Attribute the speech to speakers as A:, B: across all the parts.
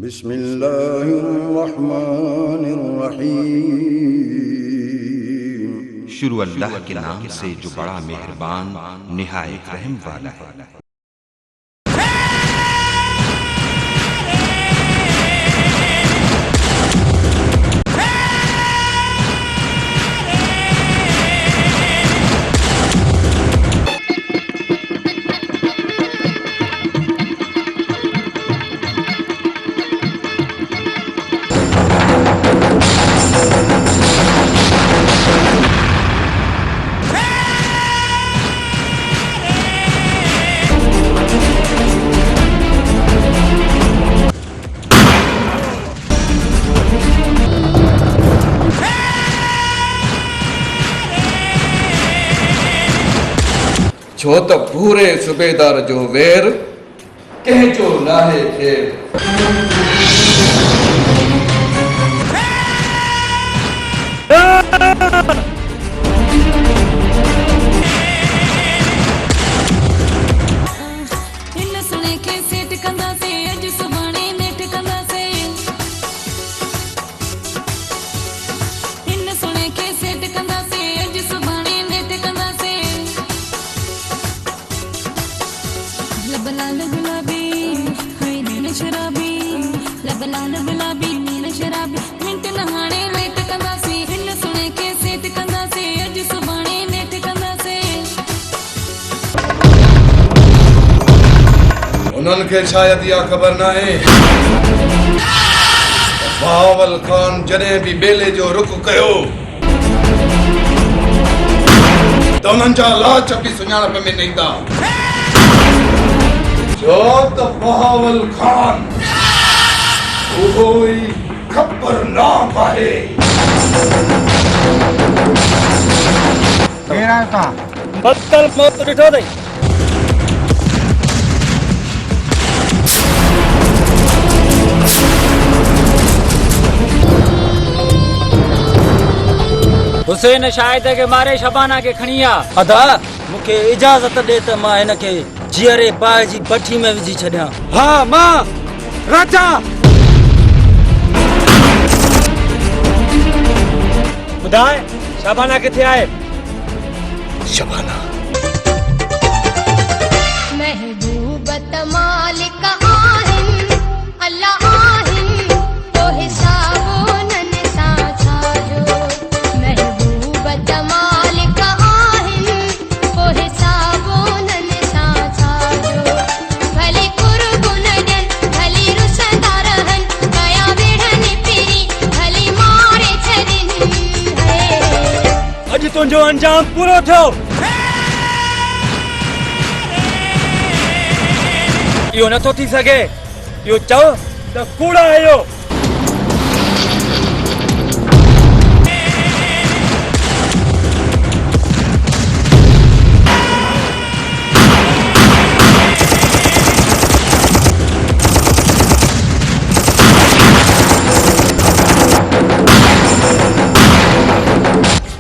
A: बिस्मिल्लाहिर्रहमानिर्रहीम।
B: शुरू अल्लाह के नाम से जो बड़ा मेहरबान निहायत रहम वाला है।
C: छो त पूरे सूबेदार जो वेर कंहिंजो नाहे खेर। उन्हनि खे शायद इहा ख़बर नाहे बहावल खान जॾहिं बि बेले जो रुख कयो त उन्हनि जा लाच बि सुञाणप में न ईंदा। छो त बहावल खान उहो ई ख़बरनाक आहे।
D: केरु आहे तव्हां?
E: बदतल मौत ॾिठो अथई। हुसैन शाहिद के मारे शबाना के खणी आ।
F: अदा मूंखे इजाज़त ॾे त मां हिन खे जीअरे पाए जी भठी में विझी छॾियां।
E: हा मां राजा ॿुधाए शबाना किथे आहे?
C: शबाना
G: महबूबत मालिक आहिन अल्लाह आहिन तो हिसाबो नन सा छाजो। महबूबत मालिक आहिन तो हिसाबो नन सा छाजो। भले कुर्ब न ॾियनि भली रुसंदा रहनि कया वेढ़नि फिरी भली मारे छॾनि।
E: अॼु तुंहिंजो अंजाम पूरो थियो। इहो नथो थी सघे। इहो चओ त कूड़ा आहियो।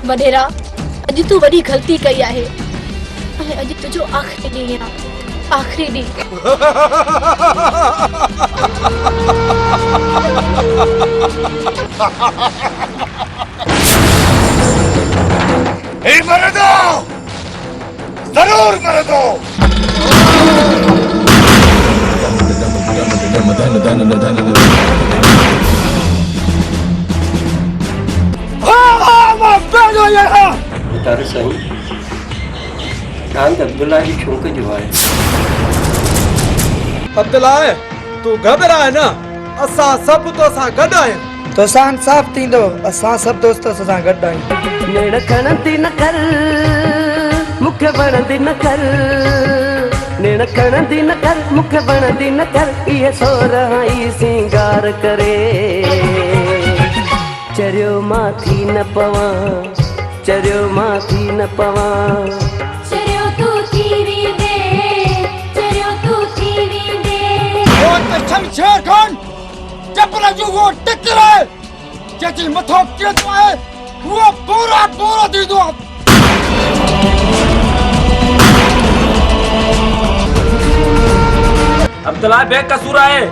H: वडेरा अॼु तूं वॾी ग़लती कई आहे ऐं अॼु तुंहिंजो आख़िरी ॾींहुं आहे। आखिरी ॾींहुं
C: मर दो, जरूर मर दो।
F: तारे साईं चांद अब्दुल्ला जी छोक जो आहे।
E: अब्दुल्ला तू घबराए न, असां सभु तोसां गॾु आहियूं।
F: तोसां इंसाफ़ थींदो, असां सभु दोस्त सां गॾु आहियूं। नेड़ खणंदी न कर मूंखे वणंदी न कर। नेड़ खणंदी न कर मूंखे वणंदी न कर। इहे सोरहां सिंगार करे चरियो मां थी न पवां। चरियो मां थी न पवां।
G: चरियो तू थी वेंदे चरियो तू थी वेंदे।
E: वो त शमशेर खान जबर जो वो टकरे जंहिंजे मथां केतिरो आहे उहो पूरा पूरो थींदो। अब्दुल्ला बेकसूर आहे।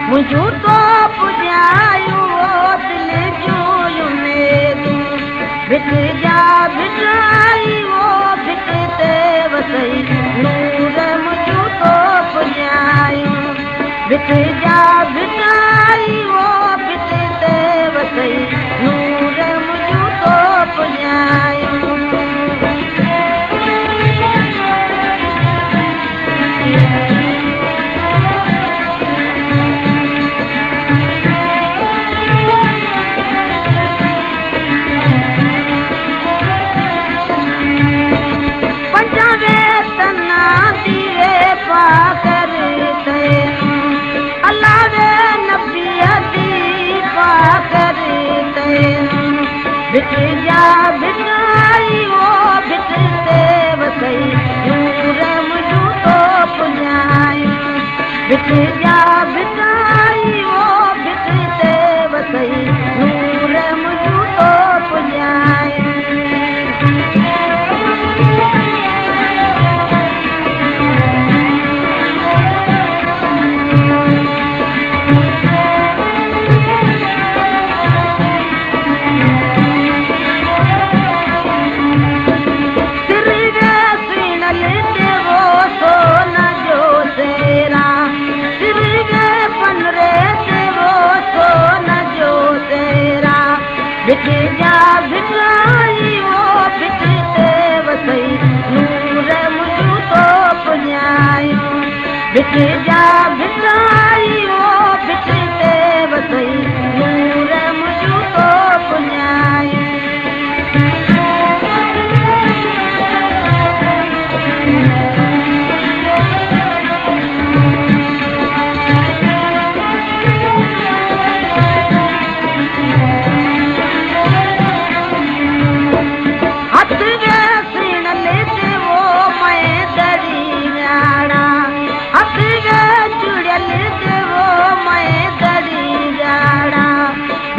A: मुझू तो पुजायो दिल जो उम्मीदूं भिट जा भिटाई वो भिटते वसई नूर मुझू तो पुजायो भिट जा भिटाई वो भिटते वसई नूर मुझू तो पुजायो भिट जा भिटाई वो भिटते वसई नूर मुझू तो पुजायो भिट जा भिटाई वो भिटते वसई नूर मुझू तो पुजायो भिट जा भिटाई वो भिटते वसई नूर मुझू तो पुजायो भिट जा भिटाई वो भिटते वसई नूर मुझू तो पुजायो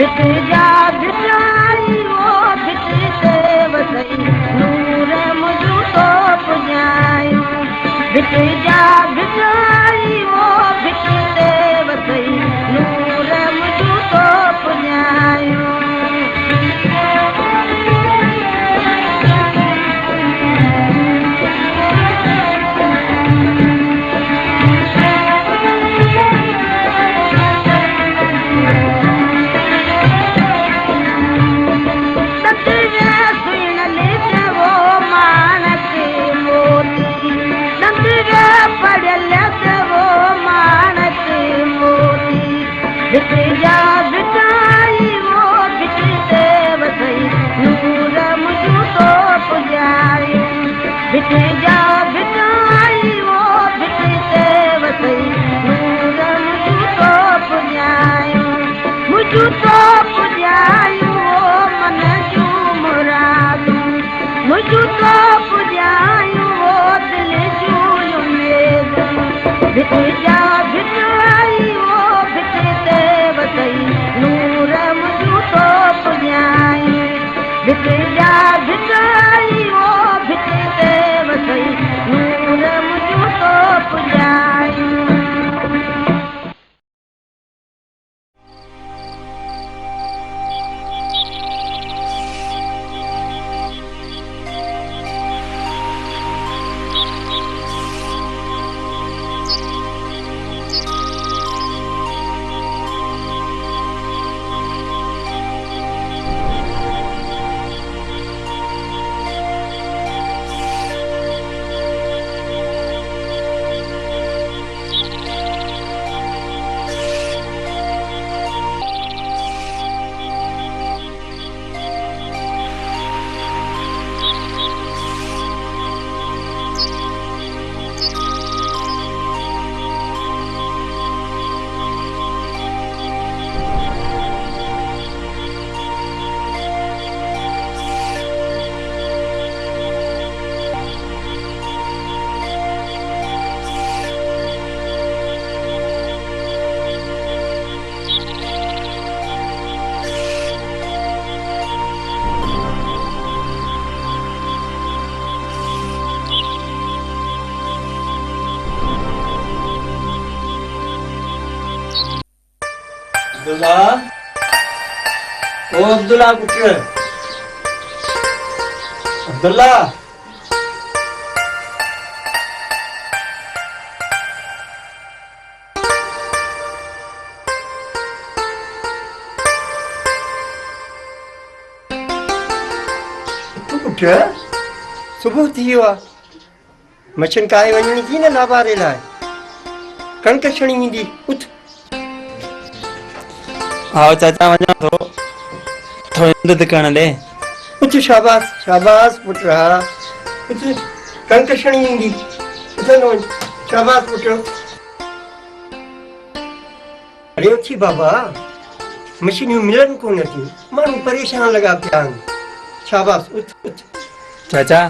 A: भिट जा भिटाई वो भिटते वसई नूर मुझू तो पुजायो भिट जा भिटाई वो भिटते वसई नूर मुझू तो पुजायो भिट जा भिटाई वो भिटते वसई नूर मुझू तो पुजायो भिट जा भिटाई वो भिटते वसई नूर मुझू तो पुजायो मुझू तो पुजायो मन जू मुरादूं मुझू तो पुजायो दिल जू उम्मीदूं भिट जा भिटाई वो भिटते वसई
E: अब्दुल्ला ओ अब्दुल्ला पुत्र अब्दुल्ला पुत्र सुबह थी वियो आहे मच्छन काए वञणी थी न नाबारे लाइ कणिक छणी वेंदी उथ
D: आओ चाचा वञा थो थोड़ी मदद करण ॾे
E: उथ शाबाश शाबाश पुत्र हा उथ कणिक छणी वेंदी उथ न वञ शाबाश पुत्र अरे उथी बाबा मशीनियूं मिलनि कोन थियूं माण्हू परेशान लॻा पिया आहिनि शाबाश उथ उथ
D: चाचा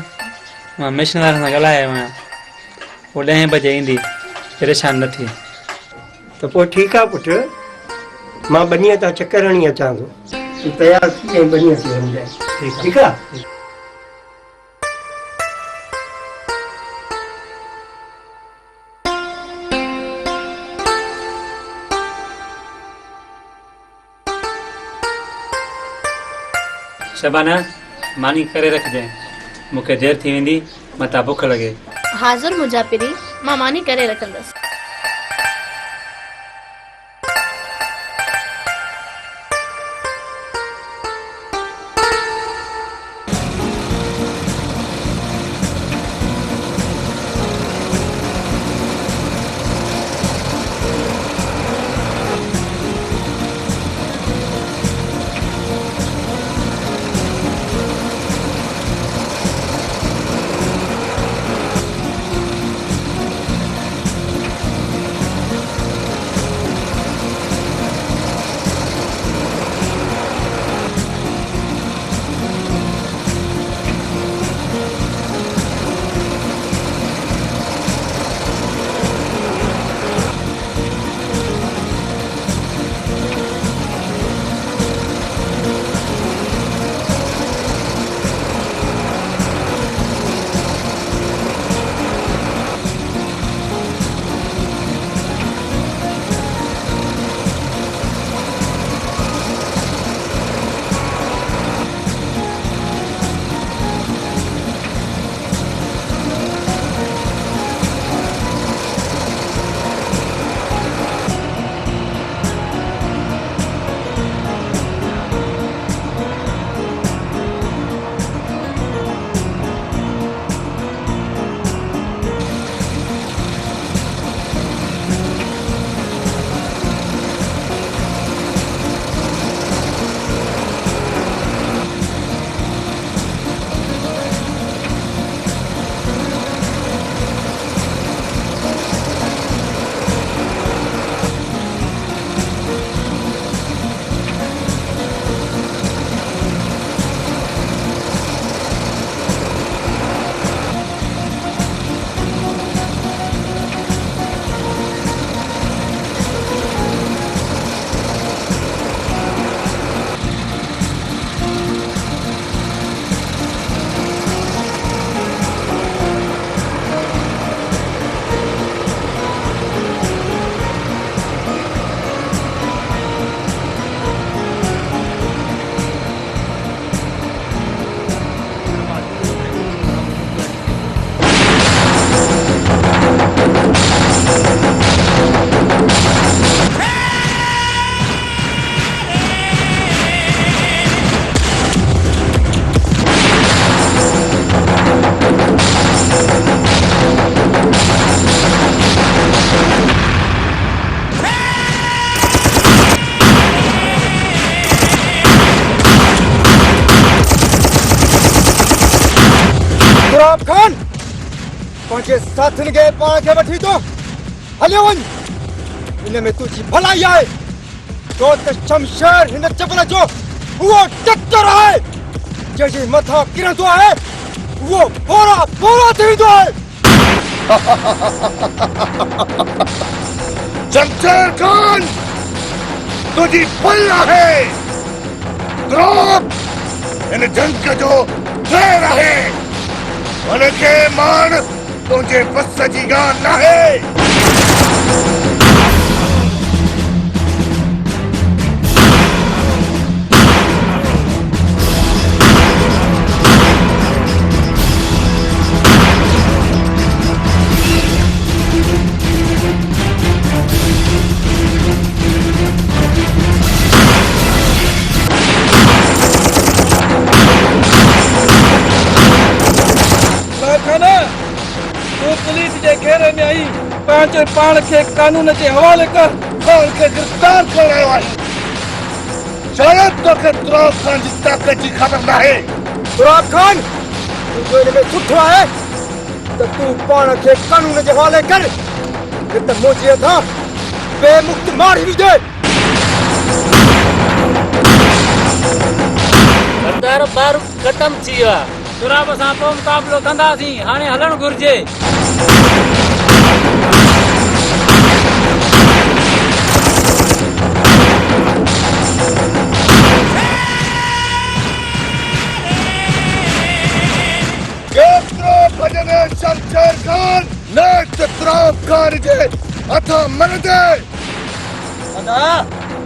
D: मां मिशन वारनि सां ॻाल्हायो आहियां पोइ 10 बजे ईंदी परेशान न थी
E: त पोइ ठीकु आहे पुटु मां बनीअ तां चकर हणी अचां थो तूं तयारु थी ऐं बनीअ ते वञी जाए ठीकु आहे
D: शबाना मानी करे रखजांइ मूंखे देरि थी वेंदी मथां बुख लॻे
H: हाज़ुर मुंहिंजा पिरी मां मानी करे रखंदसि
E: गुलाब खान पंहिंजे साथियुनि खे पाण खे वठी थो हलियो वञ इन में तुंहिंजी भलाई आहे छो त शमशेर हिन जबल जो उहो टकर आहे जंहिंजे मथां किरंदो आहे उहो बोरा बोरा थी वेंदो आहे
C: शमशेर खान तुझी फल आहे द्रोप इन जंग जो ज़हर आहे उनखे माण तुंहिंजे बस जी ॻाल्हि नाहे
E: ते पाण खे कानून जे हवाले कर।
C: कौन के गिरफ्तार कर रहे हो? शायद तो के तुराब खान जी ताकत जी खबर ना है।
E: तुराब खान तू जो इनमें सुठो है तो तू पाण खे कानून जे हवाले कर। ये तो मुझे था बेमुक्त मार ही दे।
I: सरदार बारूद खत्म थी वियो आहे। तुराब सां पोइ मुक़ाबिलो कंदासीं, हाणे हलणु घुर्जे।
C: शमशेर खान ने तुराब खान जे हथा मन दे।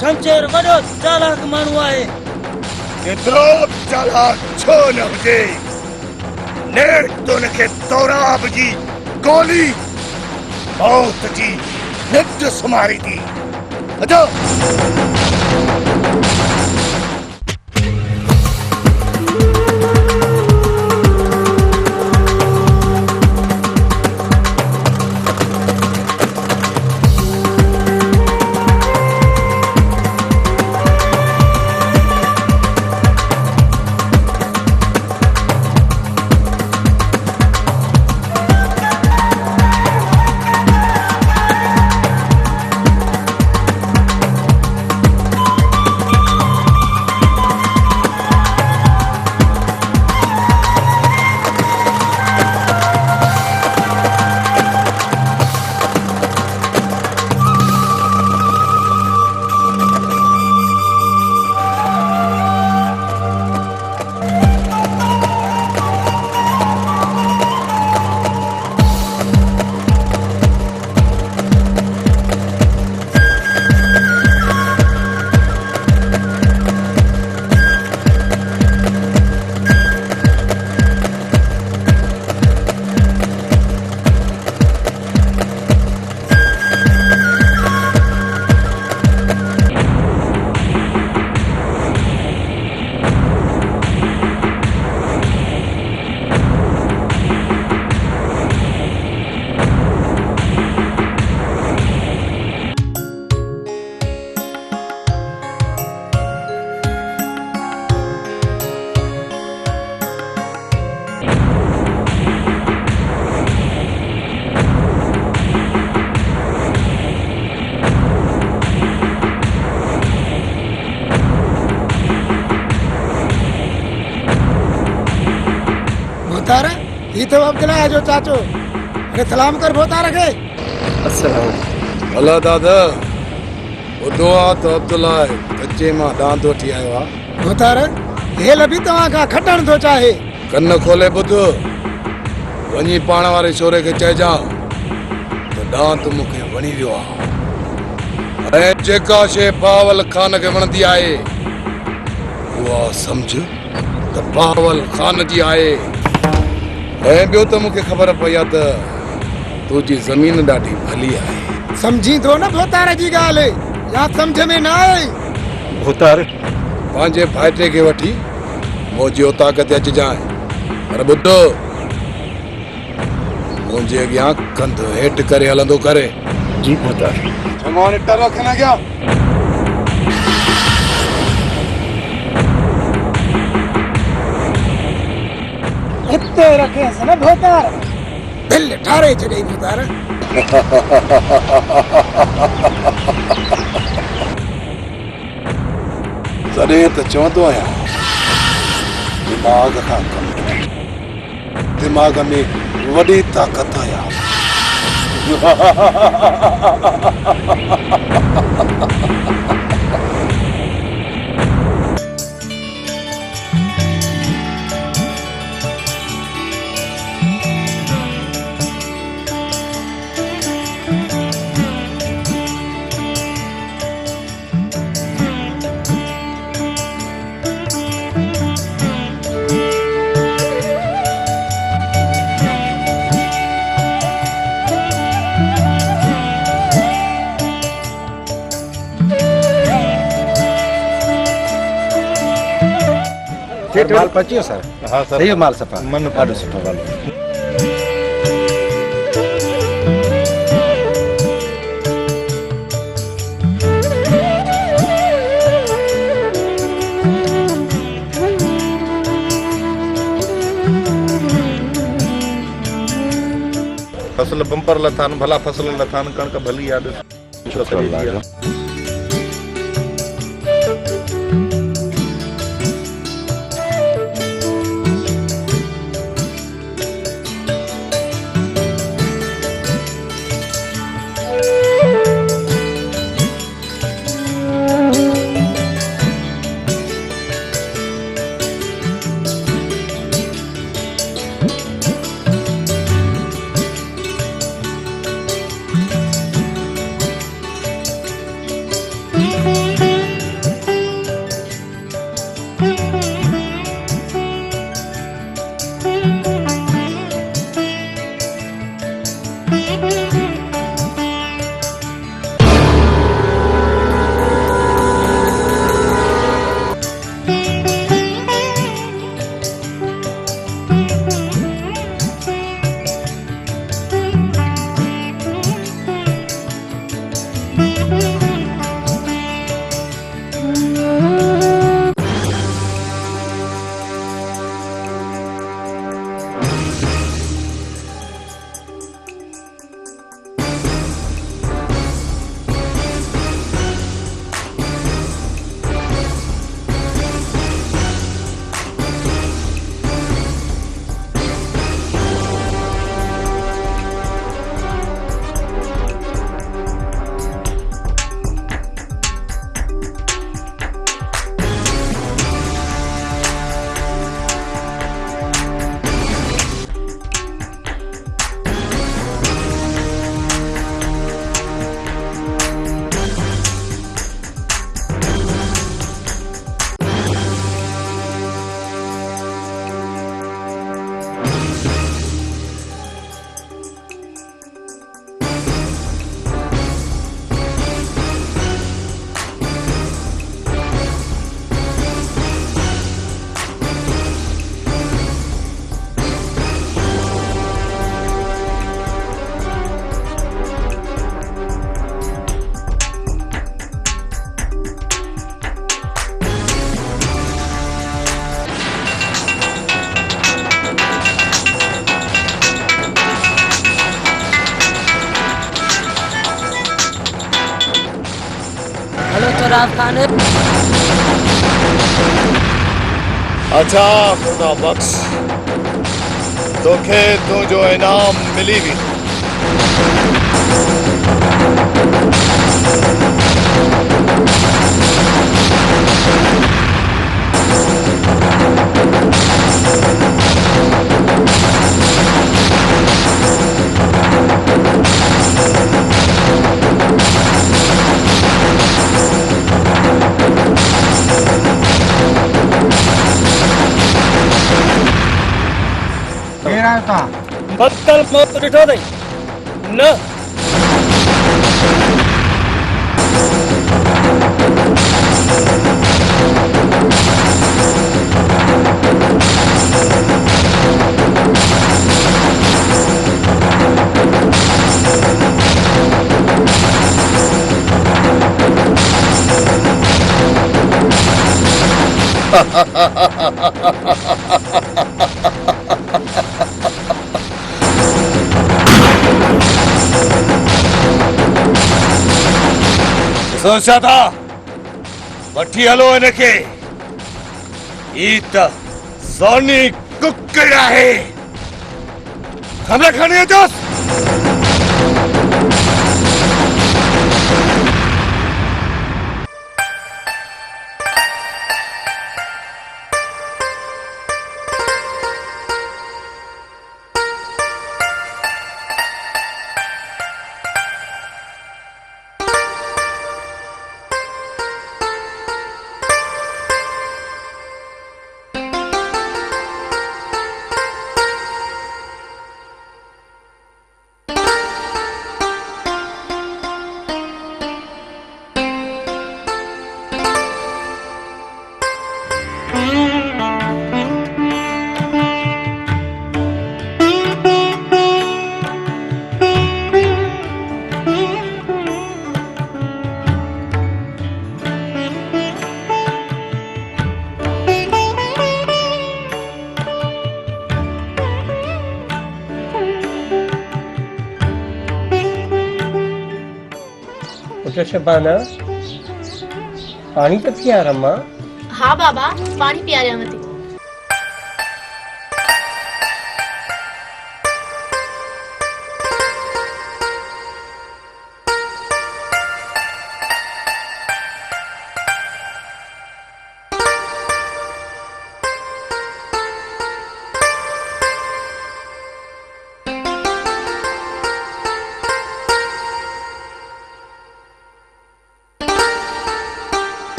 I: शमशेर वॾो चालाक माण्हू आहे।
C: तुराब चालाक छो न हुजे, नेठ तो उनखे तुराब जी गोली मौत जी निट सुमारी थी। अचो
E: भोतारा ये तो अब्दुल्ला है जो चाचो। अरे सलाम कर भोतारा के। अस्सलाम।
C: अल्लाह दादा वो दुआ तो अब्दुल्ला है कच्चे मां दांत वठी आयो आ।
E: भोतारा हे लबी तवा का खटण थो चाहे।
C: कन्न खोले बुध वनी पाण वारे छोरे के चइजा तो दांत मुखे वणी वियो आ। ऐं जेका शे पावल खान के वणंदी आहे उहा समझ त पावल खान जी आहे। ऐं ॿियो त मूंखे ख़बर पई आहे त तुंहिंजी ज़मीन ॾाढी भली आहे।
E: समझी थो न भोतार जी ॻाल्हि या समझ में न आई?
C: भोतार पंहिंजे भाइटे खे वठी मुंहिंजी औताक ते अचिजांइ, पर ॿुधो मुंहिंजे अॻियां कंधु हेठि करे हलंदो करे। जी भोतार। चङो निटर रखण अॻियां।
E: इत्ते रखेस न भोतार दिल ठारे छॾे भोतार।
C: तॾहिं त चवंदो आहियां दिमाग़ खां कमु वठ। दिमाग़ में वॾी ताक़त आया।
E: माल पचियो सर। हाँ सर सही माल सफ़ा मन ॾाढो सुठो माल।
J: फसल बंपर लथान भला फसल लथान कणक भली याद अच्छा खुदा बख्श तोखे तू जो इनाम मिली भी
I: बदल मौत ॾिठो अथई न
J: सोचा था वठी हलो इनखे ई त सोनी कुकड़ आहे खबर खणी अचोसि
F: पुट शबाना पानी तो पियारा मां।
H: हाँ बाबा पानी पियारिया मती।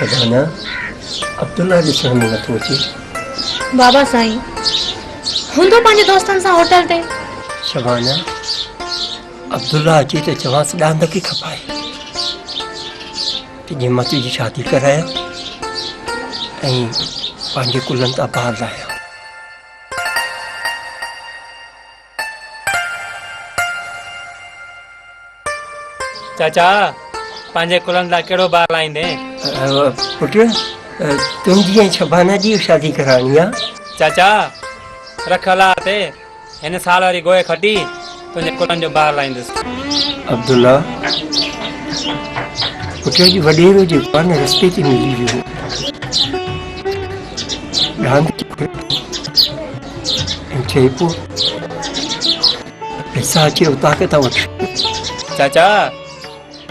F: शबाना अब्दुल्ला ॾिसण में नथो अचे।
H: बाबा साईं हूंदो पंहिंजे दोस्तनि सां होटल ते।
F: शबाना अब्दुल्ला अचे त चवांसि ॾांद खे खपाए त जीअं मां तुंहिंजी शादी करायां ऐं पंहिंजे कुलनि तां पार लाहियां।
D: चाचा पंहिंजे कुलनि लाइ कहिड़ो ॿार लाईंदे?
F: पुट तुंहिंजी ऐं शबाना जी शादी कराइणी आहे।
D: चाचा रख हला ते हिन साल वारी गोए खटी तुंहिंजे कुलनि जो ॿार लाईंदुसि।
F: अब्दुल्ला पुट जी वॾेरो जेको आहे न रस्ते ते मिली वियो। ॾांद ऐं चए पियो पैसा अचे उतां के था वठ।
D: चाचा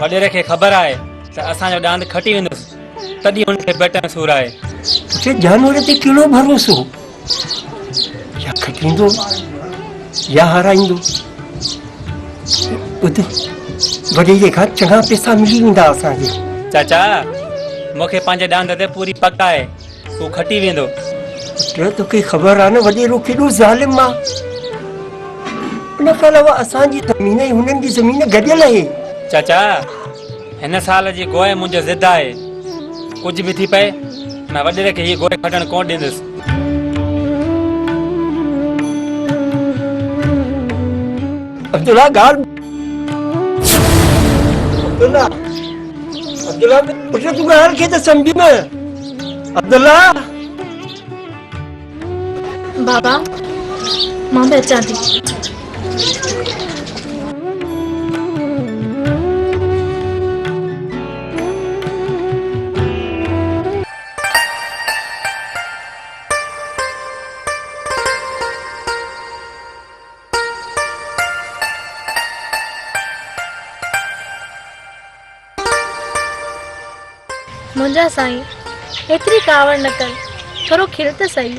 D: वॾेरे खे ख़बर आहे त असांजो ॾांद खटी वेंदुसि तॾहिं हुनखे पेट में सूर आहे।
F: पुट जानवर ते कहिड़ो भरोसो, या खटींदो या हाराईंदो। ॿुध वॾेरे खां चङा पैसा मिली वेंदा असांखे।
D: चाचा मूंखे पंहिंजे ॾांद ते पूरी पक आहे तूं खटी वेंदो।
F: पुट तोखे ख़बर आहे न वॾेरो केॾो ज़ालिम आहे। उन खां अलावा असांजी ज़मीन ऐं हुननि जी ज़मीन गॾियल आहे।
D: चाचा हिन साल जी गोए मुंहिंजो ज़िद आहे कुझु बि थी पए मैं वॾेरे खे हीअ गोए खटण कोन ॾींदुसि।
F: अब्दुल्ला ॻाल्हि अब्दुल्ला पुट तूं ॻाल्हि खे त सम्झ न। अब्दुल्ला
H: बाबा मां बि अचां थी। मुंहिंजा साईं एतिरी कावड़ न कर थोरो खिल त सही।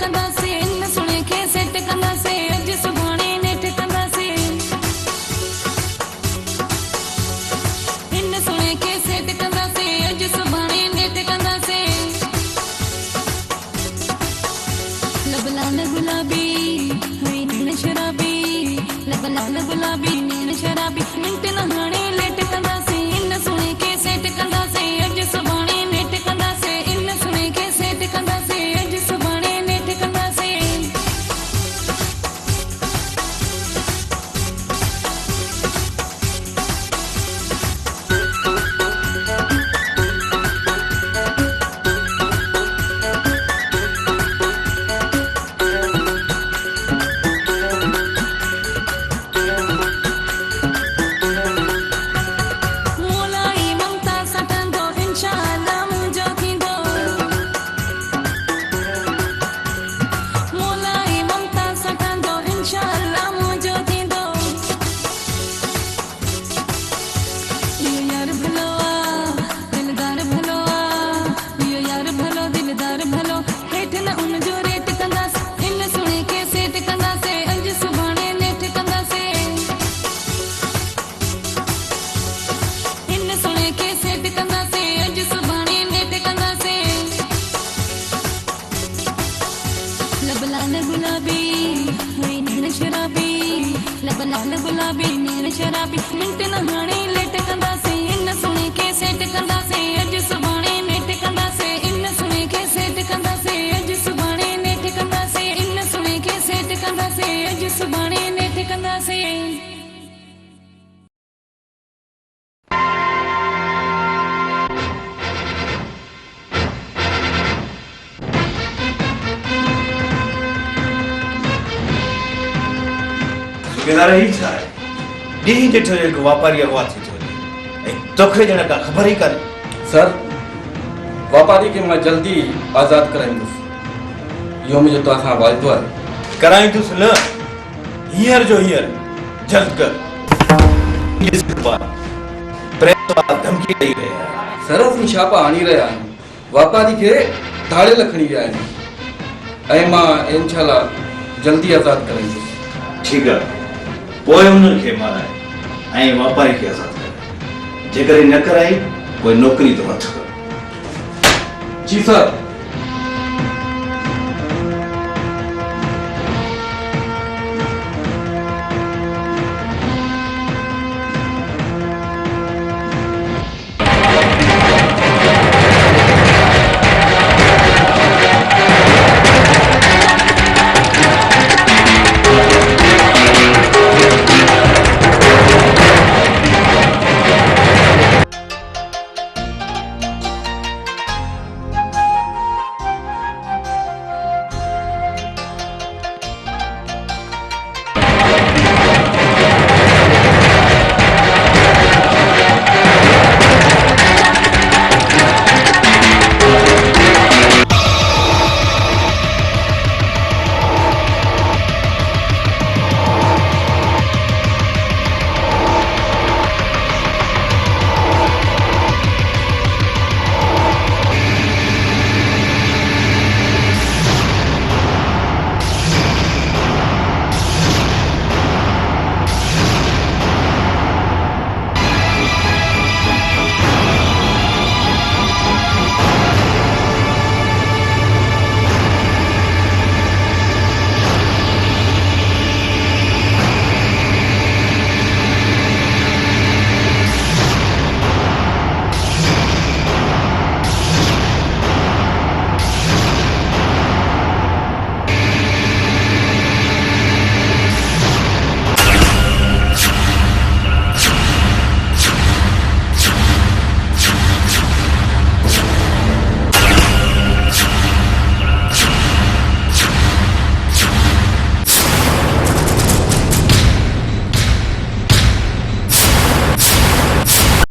G: कंदासीं इन सुणे खे सेट कंदासीं अॼु सुभाणे नेठ कंदासीं इन सुणे खे सेट कंदासीं अॼु सुभाणे नेठ कंदासीं लब लाल गुलाबी हुई नैन शराबी लब लाल गुलाबी नैन शराबी मिंट न हाणे लेट कंदासीं इन सुणे खे सेट कंदासीं अॼु सुभाणे नेठ कंदासीं इन सुणे खे सेट कंदासीं अॼु सुभाणे नेठ कंदासीं मोलाई ममता सटंदो इंशाअल्लाह मुंहिंजो थींदो मोलाई ममता सटंदो इंशाअल्लाह मुंहिंजो थींदो इहो यार भलो दिलदार भलो इहो यार भलो दिलदार भलो हेठि न उन जो रेट कंदासीं इन सुणे खे सेट कंदासीं अॼु सुभाणे नेठ कंदासीं इन सुणे खे सेट कंदासीं अॼु सुभाणे नेठ कंदासीं लब लाल गुलाबी हुई नैन शराबी लब लाल गुलाबी नैन शराबी मिंट न हाणे लेट कंदासीं इन सुणे खे सेट कंदासीं अॼु सुभाणे नेठ कंदासीं इन सुणे खे सेट कंदासीं अॼु सुभाणे नेठ कंदासीं इन सुणे खे सेट कंदासीं अॼु सुभाणे नेठ कंदासीं
J: सुबेदार ही छा आहे ॾींहुं ॾिठो हिकु वापारी अगवा थी थो वञे ऐं तोखे ॼण का ख़बर ई कान्हे
K: सर वापारी खे मां जल्दी आज़ाद कराईंदुसि इहो मुंहिंजो तव्हां खां वाइदो आहे
J: कराईंदुसि न हींअर जो हींअर जल्द कर प्रेस वारा धमकी ॾेई रहिया आहिनि
K: सर असीं छापा आणी रहिया आहियूं वापारी खे धाड़ियल खणी विया आहिनि ऐं मां इंशाअल्लाह जल्दी आज़ाद कराईंदुसि
J: ठीकु आहे पोइ उन्हनि खे माराए ऐं वापारी खे आज़ाद कर जेकर न कराई पोइ नौकिरी तो हथ कर
K: जी सर